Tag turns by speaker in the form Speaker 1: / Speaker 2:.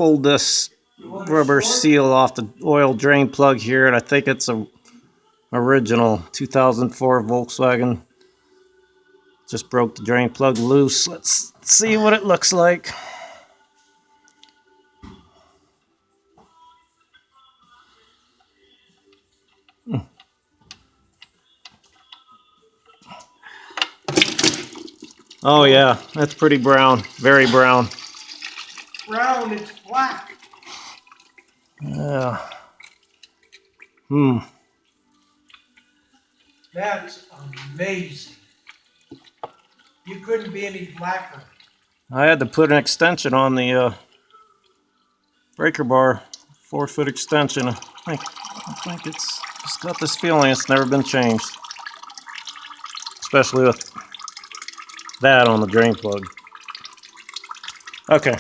Speaker 1: pulled this rubber seal off the oil drain plug here, and I think it's a original 2004 Volkswagen. Just broke the drain plug loose. Let's see what it looks like. Oh yeah, that's pretty brown. Very brown.
Speaker 2: Brown, it's black.
Speaker 1: Yeah.
Speaker 2: That's amazing. You couldn't be any blacker.
Speaker 1: I had to put an extension on the breaker bar, 4-foot extension. I think it's just got this feeling it's never been changed, especially with that on the drain plug. Okay.